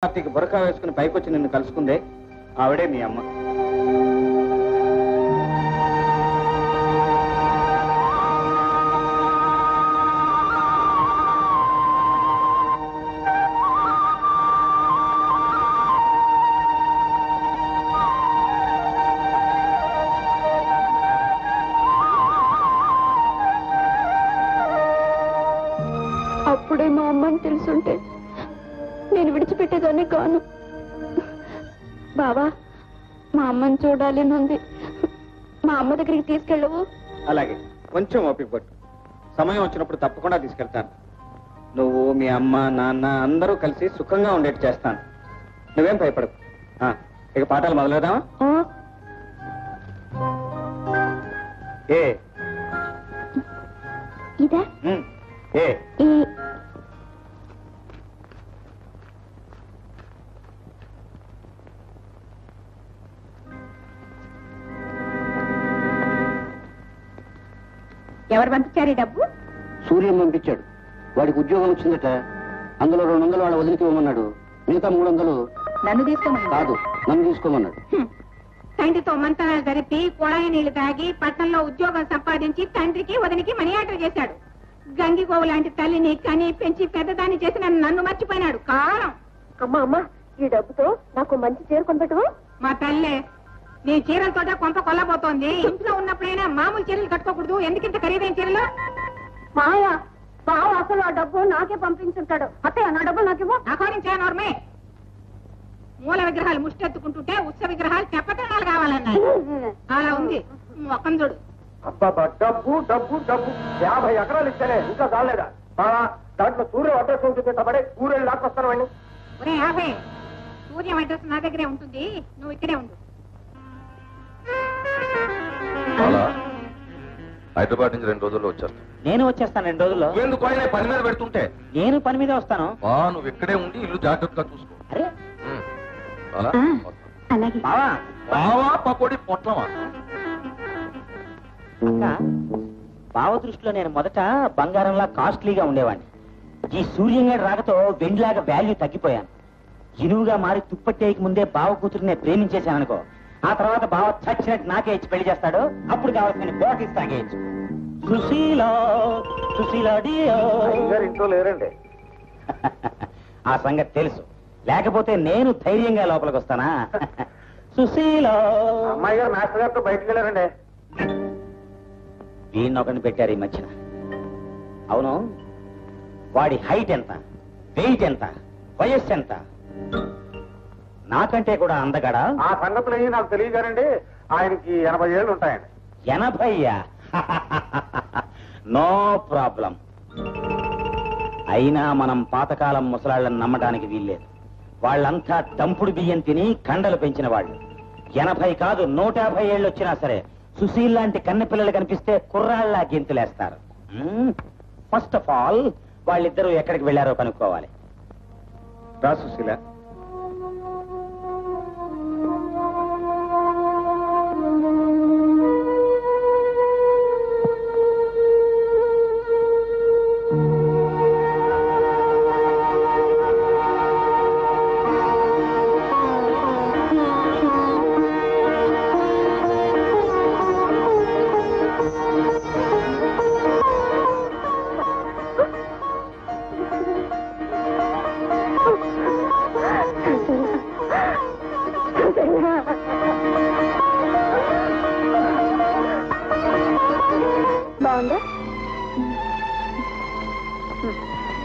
పార్టీకి బురకా వేసుకుని పైకొచ్చి నిన్ను కలుసుకుందే ఆవిడే మీ అమ్మ. అప్పుడే మా అమ్మని తెలుసుంటే నేను విడిచిపెట్టేదాన్ని కాను. బావా, మా అమ్మని చూడాలి నుంది. మా అమ్మ దగ్గరికి తీసుకెళ్ళవు? అలాగే, కొంచెం ఓపిక పట్టు. సమయం వచ్చినప్పుడు తప్పకుండా తీసుకెళ్తాను. నువ్వు, మీ అమ్మ, నాన్న అందరూ కలిసి సుఖంగా ఉండేట్టు చేస్తాను. నువ్వేం భయపడకు. ఇక పాఠాలు మొదలెడదామా? ఏ ఇదా? ఏ ఎవరు పంపించారు ఈ డబ్బు? సూర్యం పంపించాడు. వాడికి ఉద్యోగం వచ్చిందట. అందులో 200 వాళ్ళ వదిలికి ఇవ్వమన్నాడు. మిగతా 300 నన్ను తీసుకోమని కాదు, నన్ను తీసుకోమన్నాడు. తండ్రితో మంతనాలు జరిపి కొడాయి నీళ్లు తాగి పట్టణంలో ఉద్యోగం సంపాదించి తండ్రికి వదినికి మనీ ఆర్డర్ చేశాడు. గంగిగోవు లాంటి తల్లిని కని పెంచి పెద్దదాన్ని చేసి నన్ను మర్చిపోయినాడు. కారణం అమ్మా అమ్మా, ఈ డబ్బుతో నాకు మంచి చీర కొనిపెట్టవు? మా తల్లే, నీ చీరలతోట కొంప కొల్లబోతోంది. ఇంట్లో ఉన్నప్పుడైనా మామూలు చీరలు కట్టుకోకూడదు. ఎందుకింత ఖరీదైన చీరలు? మాయా, బావ అసలు ఆ డబ్బు నాకే పంపించుంటాడు. అత్తయ్య, నా డబ్బులు నాకేమో. నాకోరించానోర్మే, మూల విగ్రహాలు ముష్టెత్తుకుంటుంటే ఉత్సవ విగ్రహాలు చెప్పటనాలు కావాలన్నాయి. అలా ఉంది ఒక్కం చూడు. అబ్బాబా, డబ్బు డబ్బు డబ్బు 50 ఎకరాలు ఇచ్చానే, ఇంకా చాలేదా? దాంట్లో సూర్య అడ్రస్ ఉంటుంది కాబట్టి ఊరేళ్ళు లాక్కొస్తాను. ఒరే 50, సూర్యం అడ్రస్ నా దగ్గరే ఉంటుంది, నువ్వు ఇక్కడే ఉండు. హైదరాబాద్ నుంచి 2 రోజుల్లో వచ్చేస్తాను. నేను వచ్చేస్తాను 2 రోజుల్లో. ఎందుకు ఆయన పని మీద పెడుతుంటే? నేను పని మీదే వస్తాను. నువ్వు ఇక్కడే ఉండి ఇల్లు జాగ్రత్తగా చూసుకో. అరే అలా అలాగే. బావా పకోడి పొట్లమా? బావ దృష్టిలో నేను మొదట బంగారంలా కాస్ట్లీగా ఉండేవాడిని. ఈ సూర్యంగాడి రాకతో వెండిలాగా వాల్యూ తగ్గిపోయాను. ఇనువుగా మారి తుప్పట్టేయక ముందే బావ కూతురునే ప్రేమించేశాను అనుకో. ఆ తర్వాత బావ చచ్చినట్టు నాకే ఇచ్చి పెళ్లి చేస్తాడు. అప్పుడు కావాల్సిన బాటిల్స్ తాగేయచ్చు. సుశీలో సుశీలో ఇంట్లో లేరండి. ఆ సంగతి తెలుసు. లేకపోతే నేను ధైర్యంగా లోపలికి వస్తానా? సుశీలో. అమ్మాయి గారు మాస్టర్ గారితో బయటకు వెళ్ళారండి. వీణొకరిని పెట్టారు ఈ మధ్యన. అవును, వాడి హైట్ ఎంత, వెయిట్ ఎంత, వయస్సు ఎంత? నాకంటే కూడా అందగాడా? ఆ సంగతులు అయ్యి నాకు తెలియగానండి. ఆయనకి 80 ఏళ్ళు ఉంటాయండి. 80? No problem. అయినా మనం పాతకాలం ముసలాళ్ళని నమ్మడానికి వీల్లేదు. వాళ్ళంతా దంపుడు బియ్యం తిని కండలు పెంచిన వాళ్ళు. 80 కాదు 150 ఏళ్ళు వచ్చినా సరే సుశీల్ లాంటి కన్నెపిల్లలు కనిపిస్తే కుర్రాళ్ళ గెంతులేస్తారు. ఫస్ట్ ఆఫ్ ఆల్ వాళ్ళిద్దరూ ఎక్కడికి వెళ్లారో కనుక్కోవాలి. రా సుశీల.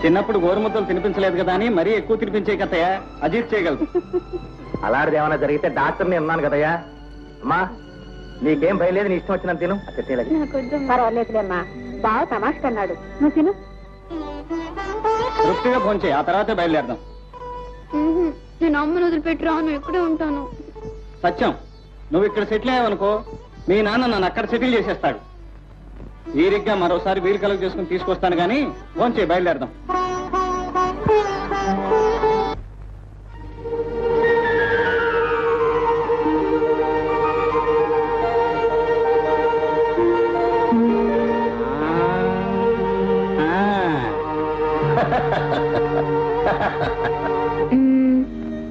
చిన్నప్పుడు గోరుముద్దలు తినిపించలేదు కదా అని మరీ ఎక్కువ తినిపించే కదయ్యా, అజీత్ చేయగలదు. అలాంటిది ఏమైనా జరిగితే డాక్టర్ని ఉన్నాను కదయ్యా. అమ్మా, నీకేం భయలేదు, నీ ఇష్టం వచ్చిన తిను. పర్వాలేదులేమ్మా, బాగా తమాష కన్నాడు. నువ్వు తిను. తృప్తిగా భోంచే, ఆ తర్వాతే బయలుదేరదాం. నేను అమ్మను వదిలిపెట్టి రాను, ఇక్కడే ఉంటాను. సత్యం, నువ్వు ఇక్కడ సెటిల్ అయ్యావనుకో, మీ నాన్న నన్ను అక్కడ సెటిల్ చేసేస్తాడు. వీరిగ్గా మరోసారి వీలు కలుగు చేసుకుని తీసుకొస్తాను కానీ భోంచే, బయలుదేరదాం.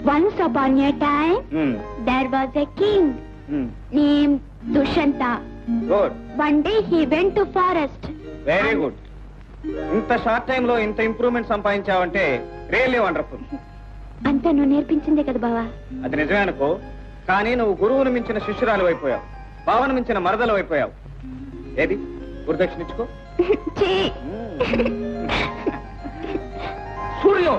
Once upon a time, there was a king named Dushanta. Good, One day he went to forest. Very good. ఇంత షార్ట్ టైమ్ లో ఇంత ఇంప్రూవ్మెంట్ సంపాదించావంటే రియల్లీ వండర్ఫుల్. అంతా నువ్వు నేర్పించిందే కదా బావా. అది నిజమే అనుకో, కానీ నువ్వు గురువును మించిన శిష్యురాలు అయిపోయావు, భావన మించిన మరదలు అయిపోయావు. ఏది గురుదక్షిణ ఇచ్చుకో. ఛీ! సూర్యం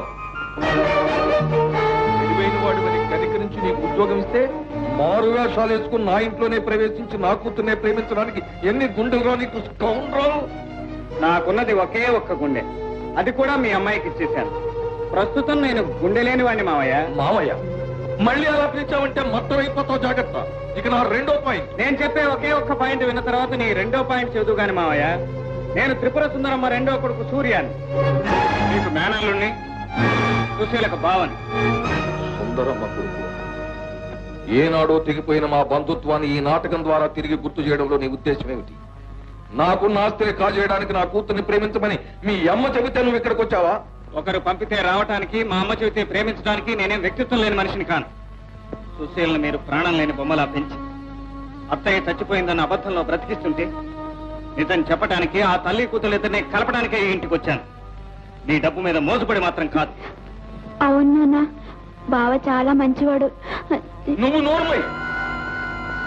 తెలివైన వాడు గదికి నుంచి నీకు ఉద్యోగం ఇస్తే మారు వేషాలు వేసుకుని నా ఇంట్లోనే ప్రవేశించి నా కూతుర్నే ప్రేమించడానికి ఎన్ని గుండెలు నీకు స్కౌండ్రల్. నాకున్నది ఒకే ఒక్క గుండె, అది కూడా మీ అమ్మాయికి ఇచ్చేశాను. ప్రస్తుతం నేను గుండె లేని వాడిని మావయ్య. మావయ్య మళ్ళీ అలా పిలిచావంటే మొత్తం అయిపోతావు, జాగ్రత్త. ఇక నా రెండో పాయింట్. నేను చెప్పే ఒకే ఒక్క పాయింట్ విన్న తర్వాత నీ రెండో పాయింట్ చదువు గాని మావయ్య. నేను త్రిపుర సుందరమ్మ రెండో కొడుకు సూర్యాన్ని, నీకు మేనల్లుణ్ణి, సుశీలకు బావని. సుందరమ్మ కొడుకు ఏనాడో తెగిపోయిన మా బంధుత్వాన్ని ఈ నాటకం ద్వారా తిరిగి గుర్తు చేయడంలో నీ ఉద్దేశం ఏమిటి? నాకున్న ఆస్తిని కాజేయడానికి నా కూతుర్ని ప్రేమించమని మీ అమ్మ చెబితే నువ్వు ఇక్కడికి వచ్చావా? ఒకరు పంపితే రావటానికి, మా అమ్మ చెబితే ప్రేమించడానికి నేనేం వ్యక్తిత్వం లేని మనిషిని కాను. సుశీలను మీరు ప్రాణం లేని బొమ్మలా పెంచి అత్తయ్య చచ్చిపోయిందన్న అబద్ధంలో బ్రతికిస్తుంటే నిజం చెప్పడానికి, ఆ తల్లి కూతురిద్దరిని కలపడానికే ఈ ఇంటికి వచ్చాను. నీ డబ్బు మీద మోసపడి మాత్రం కాదు. అవును నాన్న, బావ చాలా మంచివాడు. నువ్వు నోర్మై.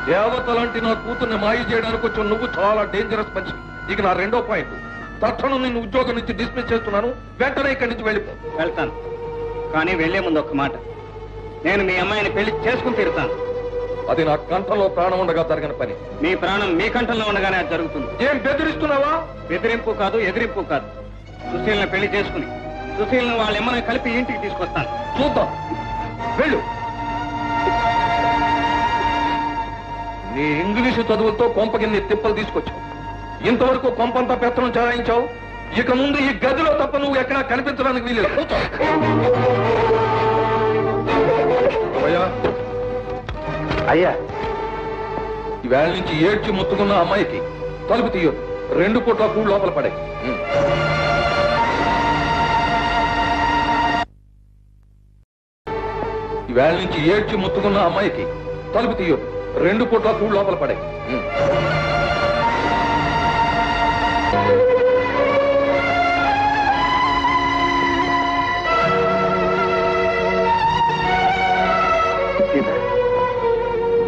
దేవతలాంటి నా కూతుర్ని మాయ చేయడానికి వచ్చి నువ్వు చాలా డేంజరస్ మనిషి. ఇక నా రెండో పాయింట్. తక్షణం నిన్ను ఉద్యోగం నుంచి డిస్మిస్ చేస్తున్నాను. వెంటనే ఇక్కడి నుంచి వెళ్ళిపో. వెళ్తాను, కానీ వెళ్లే ముందు ఒక్క మాట. నేను మీ అమ్మాయిని పెళ్లి చేసుకుని తీరుతాను. అది నా కంఠంలో ప్రాణం ఉండగా జరిగిన పని. మీ ప్రాణం మీ కంఠంలో ఉండగానే అది జరుగుతుంది. ఏం బెదిరిస్తున్నావా? బెదిరింపు కాదు, ఎదిరింపు కాదు. సుశీలను పెళ్లి చేసుకుని సుశీలను వాళ్ళ ఎమ్మని కలిపి ఇంటికి తీసుకొస్తాను. చూద్దాం, వెళ్ళు. నీ ఇంగ్లీషు చదువులతో కొంపకిన్ని తిప్పలు తీసుకొచ్చావు. ఇంతవరకు కొంపంతా పెత్తనం చెలాయించావు. ఇక ముందు ఈ గదిలో తప్ప నువ్వు ఎక్కడా కనిపించడానికి వీలేదు. కూర్చో. అయ్యా, ఈవేళ నుంచి ఏడ్చి ముత్తుకున్న అమ్మాయికి తలుపు తీయొద్దు. 2 పూట్ల కూడు లోపల పడే. ఈవేళ నుంచి ఏడ్చి ముత్తుకున్న అమ్మాయికి తలుపు తీయొద్దు. 2 పూట్ల కూడు లోపల పడే.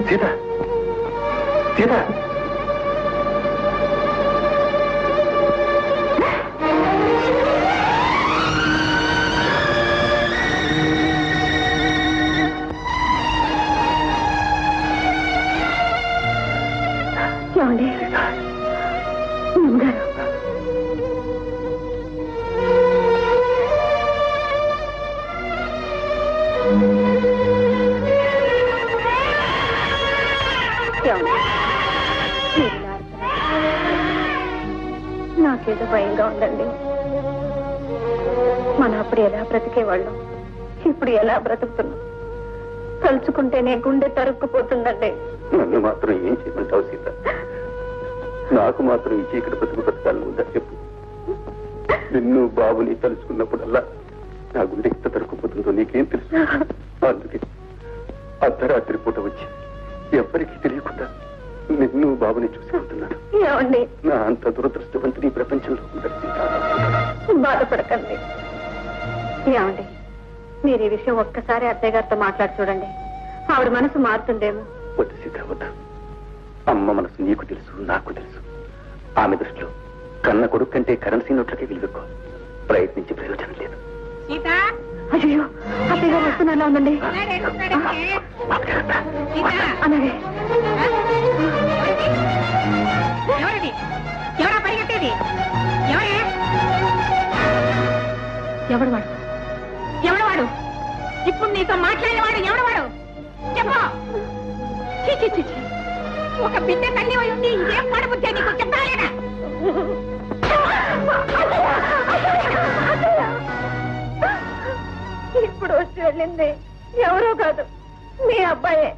సీత, సీత, నాకేదో భయంగా ఉందండి. మన అప్పుడు ఎలా బ్రతికేవాళ్ళం, ఇప్పుడు ఎలా బ్రతుకుతున్నాం తలుచుకుంటేనే గుండె తరుక్కుపోతుందండి. నన్ను మాత్రం ఏం చేయమంటావు సీత? నాకు మాత్రం ఈ చీకటి బ్రతుకు బ్రతకాలని ఉందా చెప్పు. నిన్ను బాబుని తలుచుకున్నప్పుడల్లా నా గుండె ఎంత తరుక్కుపోతుందో నీకేం తెలుసు? అందుకే అర్ధరాత్రి పూట వచ్చి ఎవ్వరికీ తెలియకుండా నిన్ను బాబుని చూసుకుంటున్నాను. ఏమండి, నా అంత దురదృష్టవంతుని ప్రపంచంలో ఉండదు. బాధపడకండి. ఏమండి, మీరు ఈ విషయం ఒక్కసారి అత్తయ్య గారితో మాట్లాడి చూడండి. ఆవిడ మనసు మారుతుందేమో. వద్దు సీత, వద్దు. అమ్మ మనసు నీకు తెలుసు, నాకు తెలుసు. ఆమె దృష్టిలో కన్న కొడుకు కంటే కరెన్సీ నోట్లకే విలువెక్కువ. ప్రయత్నించి ప్రయోజనం లేదు. సీత, అయ్యో, అత్తయ్య గారు వస్తున్నారా ఉందండి. అలాగే. ఎవరిది? ఎవరా పరిగెట్టేది? ఎవరే? ఎవడు వాడు? ఎవడు వాడు? ఇప్పుడు నీతో మాట్లాడేవాడు ఎవడు వాడు? చెప్పు. ఛీ, ఛీ, ఛీ, ఛీ. ఒక బిడ్డ తల్లి అయి ఉండి ఇదేం పడబుద్దే నీకు చెప్పాలేనా? ఇప్పుడు వచ్చి వెళ్ళింది ఎవరో కాదు, మీ అబ్బాయే.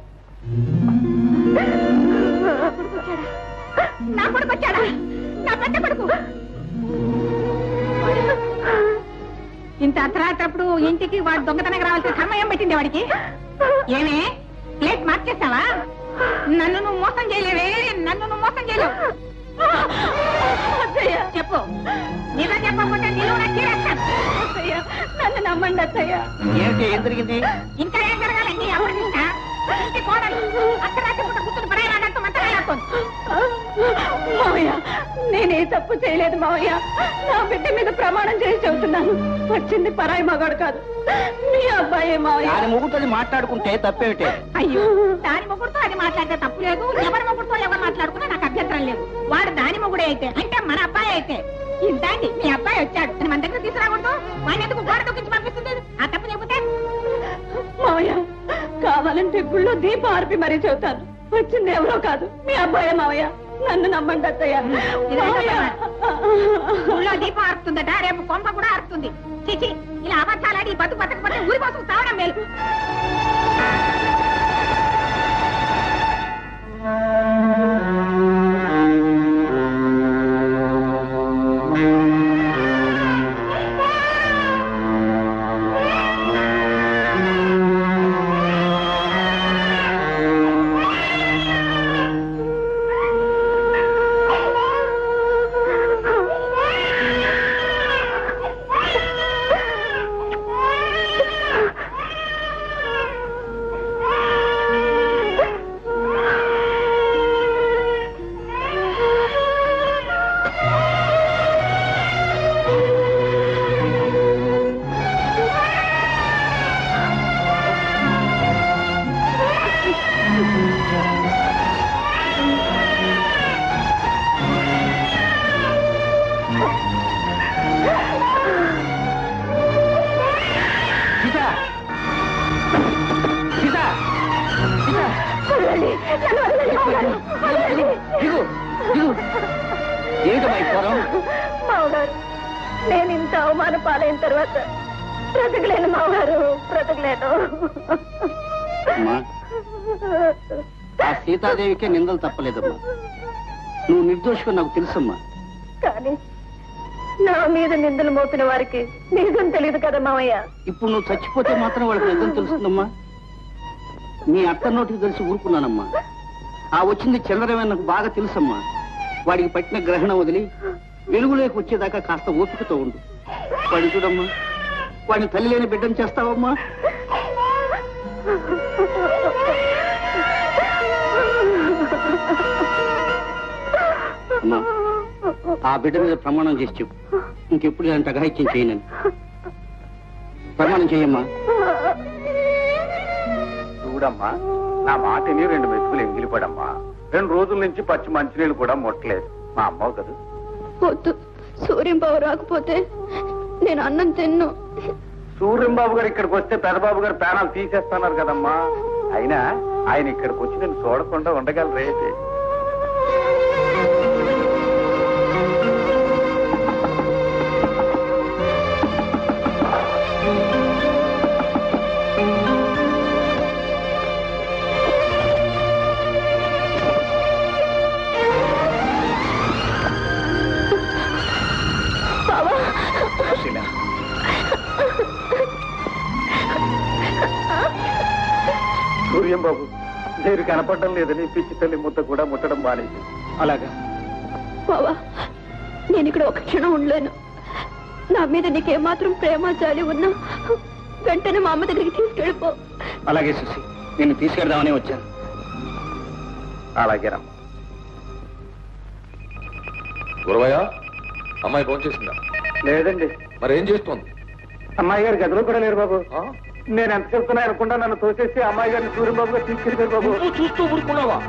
నా కొడుకు వచ్చాడా? నా పెద్ద కొడుకు. ఇంత అర్ధరాత్రప్పుడు ఇంటికి వాడు దొంగతనంగా రావాల్సిన సమయం పెట్టింది వాడికి. ఏమే ప్లేట్ మార్చేస్తావా? నన్ను నువ్వు మోసం చేయలేవే, నన్ను నువ్వు మోసం చేయలేవు. చెప్పు, నిజం చెప్పకపోతే నిలువు నచ్చేస్తాను. నన్ను నమ్మండి అత్తయ్య. ఏంటి, ఏం జరిగింది? ఇంకా ఏం జరగాలండి? ఎవరు ఇంకా ఇంటి కోడలు అర్ధరాత్రి పూట కూర్చుని పడేలాగంటూ మంటలాడుతోంది. మావయ్య, నేనే తప్పు చేయలేదు మావయ్య. నా బిడ్డ మీద ప్రమాణం చేసి చెబుతున్నాను, వచ్చింది పరాయి మగాడు కాదు, మీ అబ్బాయే మావయ్య. దాని ముగ్గుతో మాట్లాడుకుంటే తప్పేమిటే? అయ్యో, దాని మొగుడుతో అది మాట్లాడితే తప్పు లేదు, ఎవరి మొగుడుతో ఎవరు మాట్లాడుకున్నా నాకు అభ్యంతరం లేదు. వాడు దాని మొగుడే అయితే, అంటే మన అబ్బాయి అయితే, ఇంతండి మీ అబ్బాయి వచ్చాడు అని మన దగ్గర తీసుకురాకూడదు. వాడిని ఎందుకు గోడ దొక్కించి పంపిస్తుంది? ఆ తప్పు చెబితే మావయ్య, కావాలంటే గుళ్ళో దీపం ఆర్పి మరీ చెబుతాను, వచ్చింది ఎవరో కాదు, మీ అబ్బాయే మావయ్య. నన్ను నమ్మండి అత్తయ్య. గుళ్ళో దీపం ఆరుతుందట, రేపు కొంప కూడా ఆరుతుంది. చిచి, ఇలా అబద్ధాలాడి బతకపోతే ఊరి కోసం తావడం మేలు. మామగారు, నేను ఇంత అవమాన పాలైన తర్వాత బ్రతకలేను మామగారు, బ్రతకలేను. ఆ సీతాదేవికే నిందలు తప్పలేదమ్మా. నువ్వు నిర్దోషిగా నాకు తెలుసమ్మా. కానీ నా మీద నిందలు మోపిన వారికి నిజం తెలియదు కదా మామయ్య. ఇప్పుడు నువ్వు చచ్చిపోతే మాత్రం వాళ్ళకి నిజం తెలుస్తుందమ్మా. మీ అత్త నోటికి తెలిసి ఊరుకున్నానమ్మా. ఆ వచ్చింది చంద్రమే నాకు బాగా తెలుసమ్మా. వాడికి పట్టిన గ్రహణం వదిలి వెలుగులోకి వచ్చేదాకా కాస్త ఓపికతో ఉండు. వాడిని చూడమ్మా, వాడిని తల్లి లేని బిడ్డను చేస్తావమ్మా. అమ్మా, ఆ బిడ్డ మీద ప్రమాణం చేసి చెప్పు, ఇంకెప్పుడు ఇలాంటి అఘాయిత్యం చేయనని. ప్రమాణం చేయమ్మా. చూడమ్మా, నా మాటని 2 మెతుకులు ఎంగిలిపడమ్మా. 2 రోజుల నుంచి పచ్చి మంచినీళ్ళు కూడా ముట్టలేదు. మా అమ్మవు కదా. వద్దు, సూర్యంబాబు రాకపోతే నేను అన్నం తిన్ను. సూర్యంబాబు గారు ఇక్కడికి వస్తే పెదబాబు గారు ప్రాణాలు తీసేస్తున్నారు కదమ్మా. అయినా ఆయన ఇక్కడికి వచ్చి నేను చూడకుండా ఉండగలరే? సూర్యంబాబు, మీరు కనపడడం లేదని పిచ్చి తల్లి ముద్ద కూడా ముట్టడం మానేది. అలాగా బావా, నేను ఇక్కడ ఒక క్షణం ఉండలేను. నా మీద నీకేమాత్రం ప్రేమ జాలి ఉన్నా వెంటనే మా అమ్మ దగ్గరికి తీసుకెళ్ళిపో. అలాగే సుసి, నేను తీసుకెళ్దామని వచ్చాను. అలాగేనమ్మా. గురవయ్య, అమ్మాయి ఫోన్ చేసిందా? లేదండి. మరి ఏం చేస్తోంది? అమ్మాయి గారు గదిలో కూడా లేరు బాబు. నేను ఎంత చెప్తున్నా అనుకుంటా నన్ను తోసేసి అమ్మాయి గారిని సూర్యంబాబు గారు తీసుకెళ్ళారు బాబు. చూస్తూ ఊరుకున్నావా?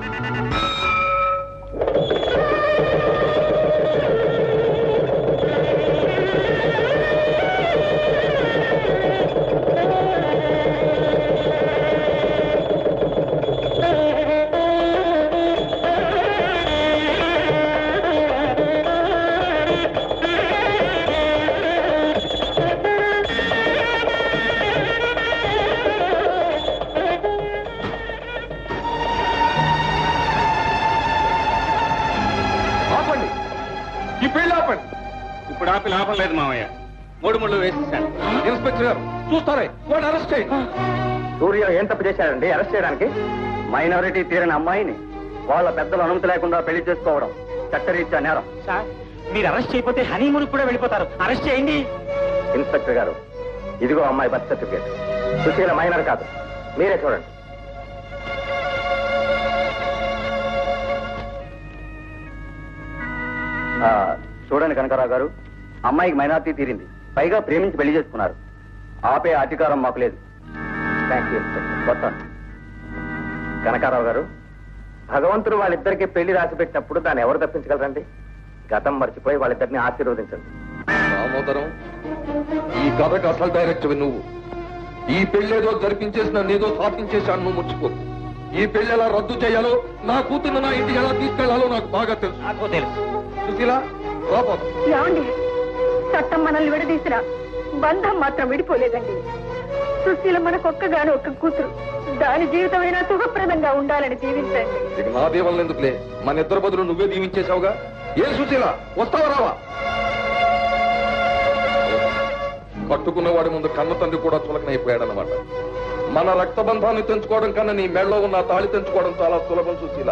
ఇప్పుడు ఆపి లాభం లేదు మావయ్య. మూడు ముళ్ళు వేసేశాను. ఇన్స్పెక్టర్ గారు చూస్తారే, వాడు అరెస్ట్ అయ్యి. సూర్య ఏం తప్పు చేశాడండి అరెస్ట్ చేయడానికి? మైనారిటీ తీరిన అమ్మాయిని వాళ్ళ పెద్దలు అనుమతి లేకుండా పెళ్లి చేసుకోవడం చట్టరీత్యా నేరం. సార్ మీరు అరెస్ట్ చేయకపోతే హనీమూన్ కూడా వెళ్ళిపోతారు. అరెస్ట్ చేయండి. ఇన్స్పెక్టర్ గారు, ఇదిగో అమ్మాయి బర్త్ సర్టిఫికేట్. సుశీల మైనర్ కాదు, మీరే చూడండి. చూడండి కనకారావు గారు, అమ్మాయికి మైనారిటీ తీరింది, పైగా ప్రేమించి పెళ్లి చేసుకున్నారు. ఆపే అధికారం మాకు లేదు. Thank you inspector. వస్తాను. కనకారావు గారు, భగవంతుడు వాళ్ళిద్దరికీ పెళ్లి రాసి పెట్టినప్పుడు దాన్ని ఎవరు తప్పించగలరండి? గతం మర్చిపోయి వాళ్ళిద్దరిని ఆశీర్వదించండి. దామోదరం, ఈ కథకు అసలు డైరెక్టర్ నువ్వు. ఈ పెళ్ళేదో జరిపించేసిన నేదో సాధించేశాను, నువ్వు ముచ్చిపో. ఈ పెళ్లి ఎలా రద్దు చేయాలో, నా కూతురు నా ఇంటికి ఎలా తీసుకెళ్లాలో నాకు బాగా తెలుసు. నాకు తెలుసు. సుశీల రాపోదు. ఏమండి, చట్టం మనల్ని విడదీసినా బంధం మాత్రం విడిపోలేదండి. సుశీల మనకొక్కగాను ఒక్క కూతురు, దాని జీవితమైనా సుఖప్రదంగా ఉండాలని దీవించండి. ఇక నా దీవెనలు ఎందుకులే, మన ఇద్దరు బదులు నువ్వే దీవించేశావుగా. ఏం సుశీల, వస్తావా రావా? కట్టుకున్నవాడి ముందు కన్న తండ్రి కూడా చులకనైపోయాడనమాట. మన రక్తబంధాన్ని తెంచుకోవడం కన్నా నీ మెడలో ఉన్న తాళి తెంచుకోవడం చాలా సులభం సుశీల.